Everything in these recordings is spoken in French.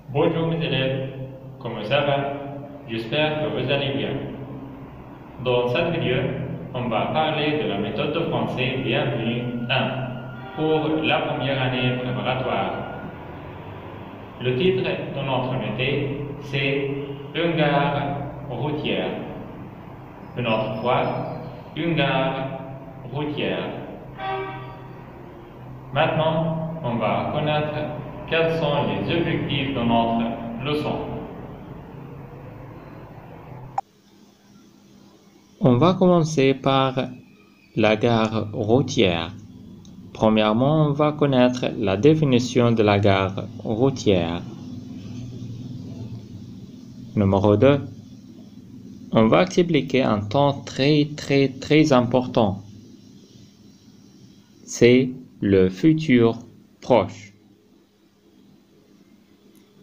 Bonjour mes élèves, comment ça va? J'espère que vous allez bien. Dans cette vidéo, on va parler de la méthode de français Bienvenue 1 pour la première année préparatoire. Le titre de notre unité, c'est Une gare routière. Une autre fois, une gare routière. Maintenant, on va connaître quels sont les objectifs de notre leçon. On va commencer par la gare routière. Premièrement, on va connaître la définition de la gare routière. Numéro 2. On va expliquer un temps très important. C'est le futur proche.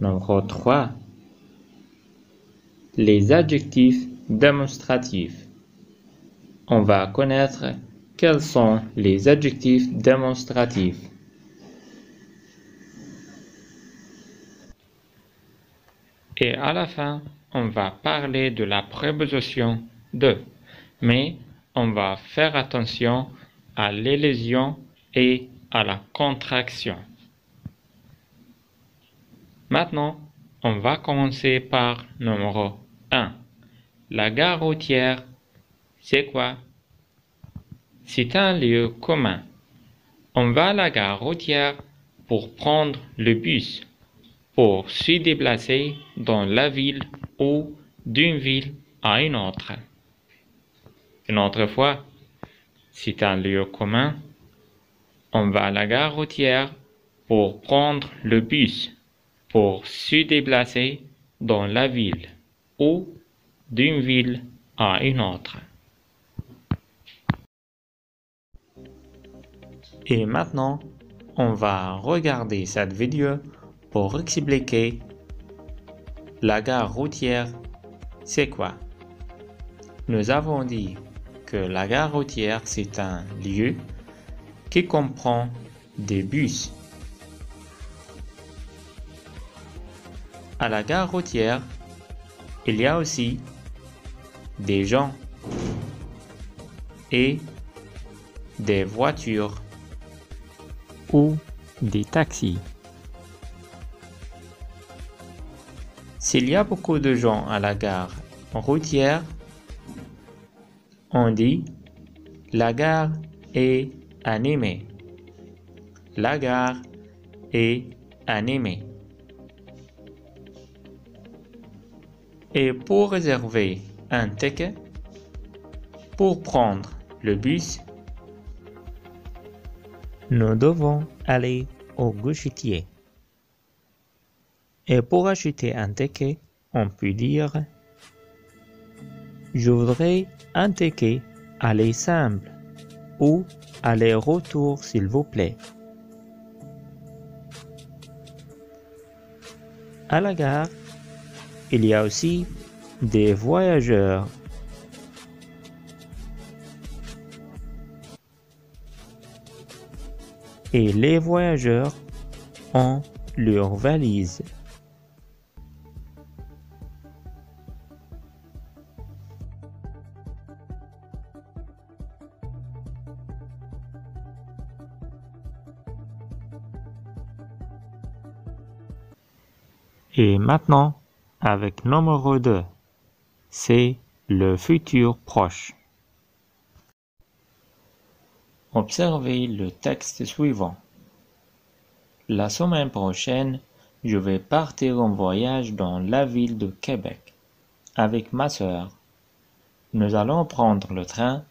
Numéro 3. Les adjectifs démonstratifs. On va connaître quels sont les adjectifs démonstratifs. Et à la fin, on va parler de la préposition de, mais on va faire attention à l'élésion et à la contraction. Maintenant, on va commencer par numéro 1. La gare routière, c'est quoi? C'est un lieu commun. On va à la gare routière pour prendre le bus, pour se déplacer dans la ville ou d'une ville à une autre. Une autre fois, c'est un lieu commun. On va à la gare routière pour prendre le bus, pour se déplacer dans la ville ou d'une ville à une autre. Et maintenant, on va regarder cette vidéo pour expliquer la gare routière, c'est quoi? Nous avons dit que la gare routière, c'est un lieu qui comprend des bus. À la gare routière, il y a aussi des gens et des voitures ou des taxis. S'il y a beaucoup de gens à la gare routière, on dit la gare est animée. La gare est animée. Et pour réserver un ticket, pour prendre le bus, nous devons aller au guichetier. Et pour acheter un ticket, on peut dire « Je voudrais un ticket aller simple ou aller-retour s'il vous plaît ». À la gare, il y a aussi des voyageurs. Et les voyageurs ont leur valise. Et maintenant, avec numéro 2, c'est le futur proche. Observez le texte suivant. La semaine prochaine, je vais partir en voyage dans la ville de Québec avec ma sœur. Nous allons prendre le train,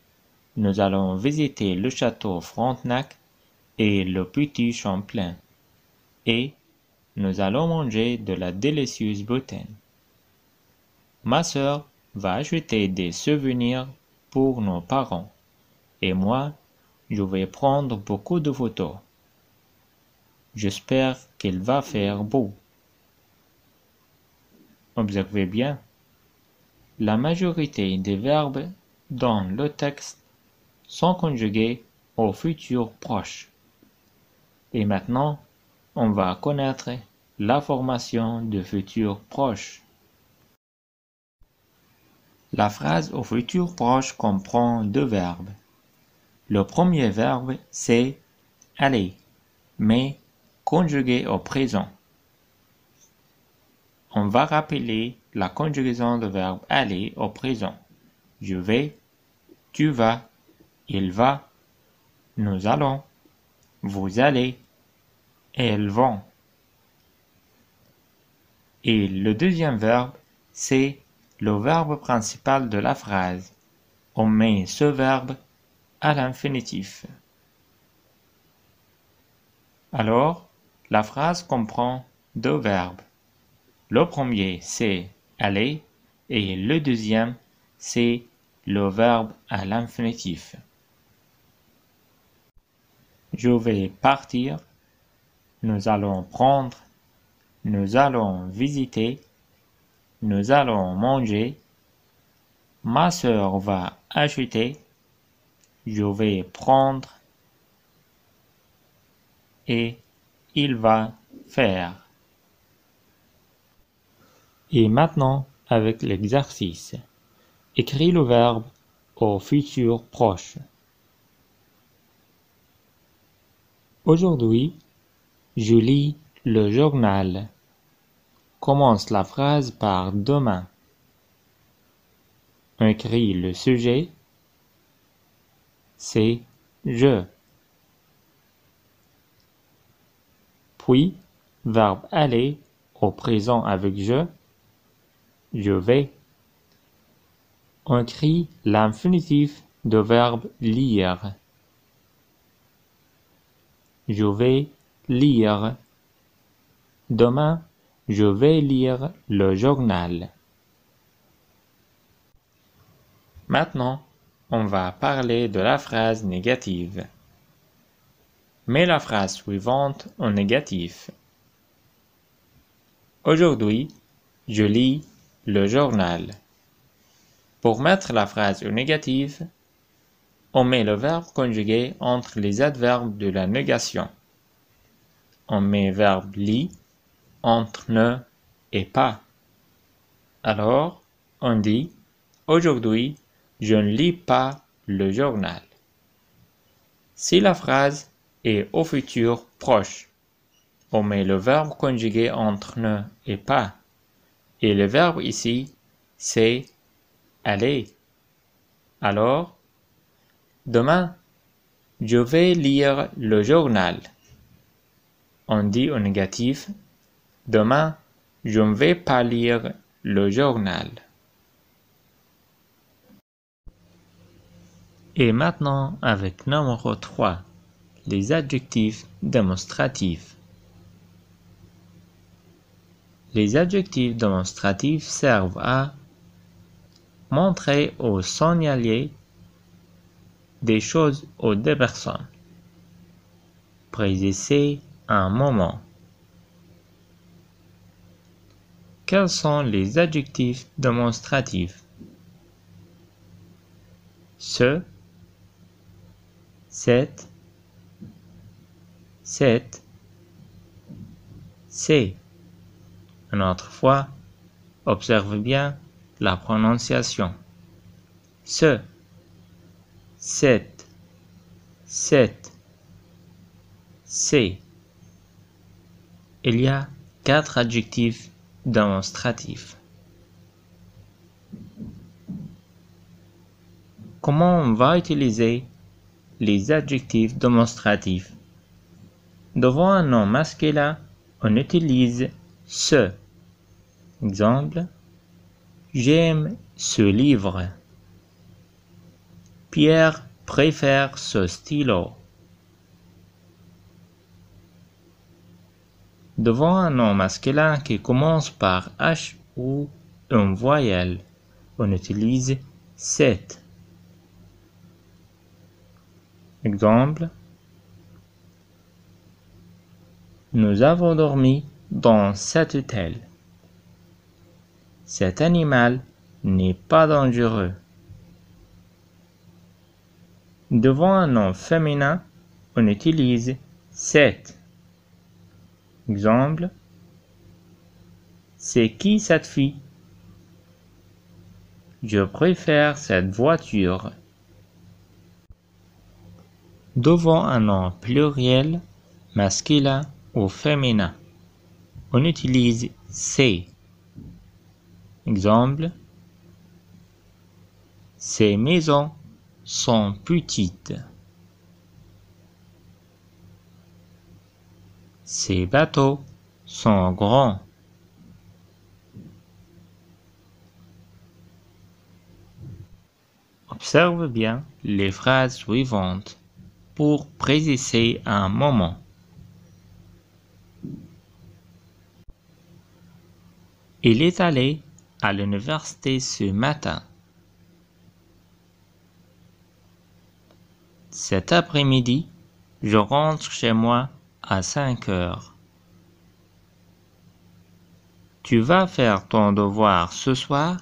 nous allons visiter le château Frontenac et le Petit Champlain et nous allons manger de la délicieuse boudin. Ma sœur va acheter des souvenirs pour nos parents et moi, je vais prendre beaucoup de photos. J'espère qu'il va faire beau. Observez bien. La majorité des verbes dans le texte sont conjugués au futur proche. Et maintenant, on va connaître la formation de futur proche. La phrase au futur proche comprend deux verbes. Le premier verbe, c'est « aller », mais conjugué au présent. On va rappeler la conjugaison du verbe « aller » au présent. Je vais, tu vas, il va, nous allons, vous allez, elles vont. Et le deuxième verbe, c'est le verbe principal de la phrase. On met ce verbe à l'infinitif. Alors, la phrase comprend deux verbes. Le premier, c'est aller et le deuxième, c'est le verbe à l'infinitif. Je vais partir, nous allons prendre, nous allons visiter, nous allons manger, ma sœur va acheter, je vais prendre et il va faire. Et maintenant, avec l'exercice, écris le verbe au futur proche. Aujourd'hui, je lis le journal. Commence la phrase par demain. Écris le sujet. C'est je. Puis, verbe aller au présent avec je. Je vais. On écrit l'infinitif du verbe lire. Je vais lire. Demain, je vais lire le journal. Maintenant, on va parler de la phrase négative. Mets la phrase suivante en négatif. Aujourd'hui, je lis le journal. Pour mettre la phrase au négatif, on met le verbe conjugué entre les adverbes de la négation. On met verbe lit entre ne et pas. Alors, on dit « Aujourd'hui, je ne lis pas le journal ». Si la phrase est au futur proche, on met le verbe conjugué entre ne et pas. Et le verbe ici, c'est aller. Alors, demain, je vais lire le journal. On dit au négatif, demain, je ne vais pas lire le journal. Et maintenant, avec numéro 3, les adjectifs démonstratifs. Les adjectifs démonstratifs servent à montrer ou signaler des choses ou des personnes. Préciser un moment. Quels sont les adjectifs démonstratifs? Ce, cette, c'est. Une autre fois, observe bien la prononciation. Ce, cette, c'est. Il y a 4 adjectifs démonstratifs. Comment on va utiliser les adjectifs démonstratifs? Devant un nom masculin, on utilise ce. Exemple, j'aime ce livre. Pierre préfère ce stylo. Devant un nom masculin qui commence par H ou une voyelle, on utilise cette. Exemple, nous avons dormi dans cet hôtel. Cet animal n'est pas dangereux. Devant un nom féminin, on utilise cette. Exemple, C'est qui cette fille? Je préfère cette voiture. Devant un nom pluriel, masculin ou féminin, on utilise ces. Exemple, ces maisons sont petites. Ces bateaux sont grands. Observe bien les phrases suivantes pour préciser un moment. Il est allé à l'université ce matin. Cet après-midi, je rentre chez moi à 5 heures. Tu vas faire ton devoir ce soir?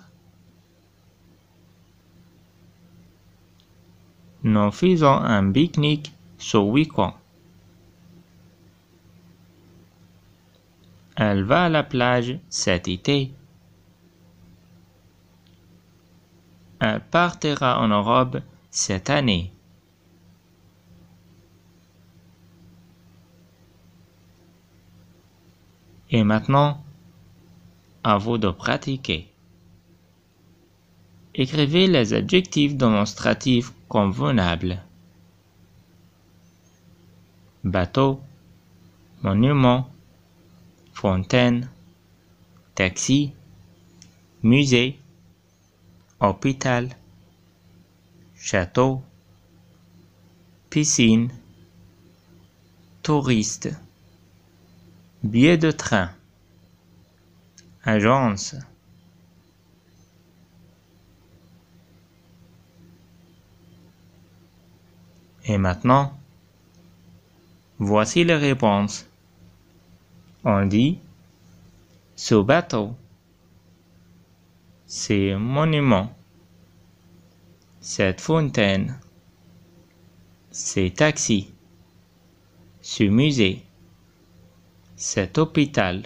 Nous faisons un pique-nique ce week-end. Elle va à la plage cet été. Elle partira en Europe cette année. Et maintenant, à vous de pratiquer. Écrivez les adjectifs démonstratifs convenables. Bateau, monument, fontaine, taxi, musée, hôpital, château, piscine, touriste, billet de train, agence. Et maintenant, voici les réponses. On dit ce bateau, ce monument, cette fontaine, ces taxis, ce musée, cet hôpital,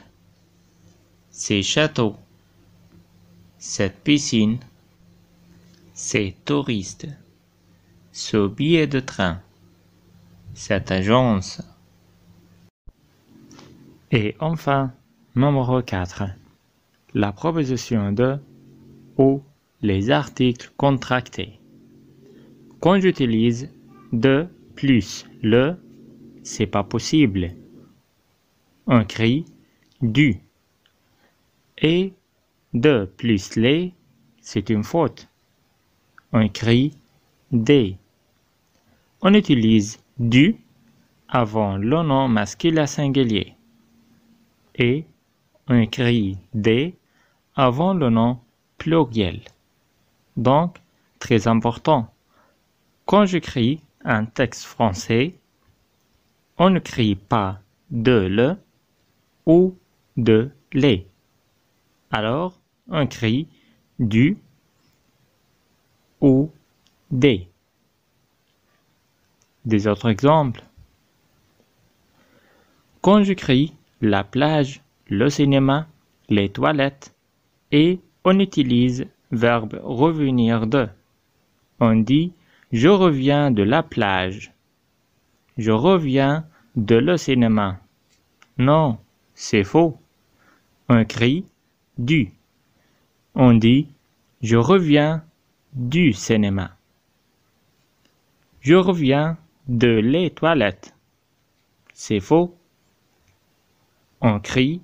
ces châteaux, cette piscine, ces touristes, ce billet de train, cette agence. Et enfin, numéro 4. La proposition de ou les articles contractés. Quand j'utilise de plus le, c'est pas possible. On crie du. Et de plus les, c'est une faute. On crie des. On utilise du avant le nom masculin singulier. Et on écrit des avant le nom pluriel. Donc, très important, quand j'écris un texte français, on ne crie pas de le ou de les. Alors, on crie du ou des. Des autres exemples. Quand j'écris la plage, le cinéma, les toilettes, et on utilise verbe revenir de. On dit je reviens de la plage. Je reviens de le cinéma. Non, c'est faux. On crie du. On dit je reviens du cinéma. Je reviens de les toilettes. C'est faux. On crie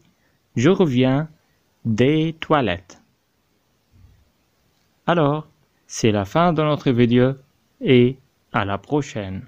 je reviens des toilettes. Alors, c'est la fin de notre vidéo et à la prochaine.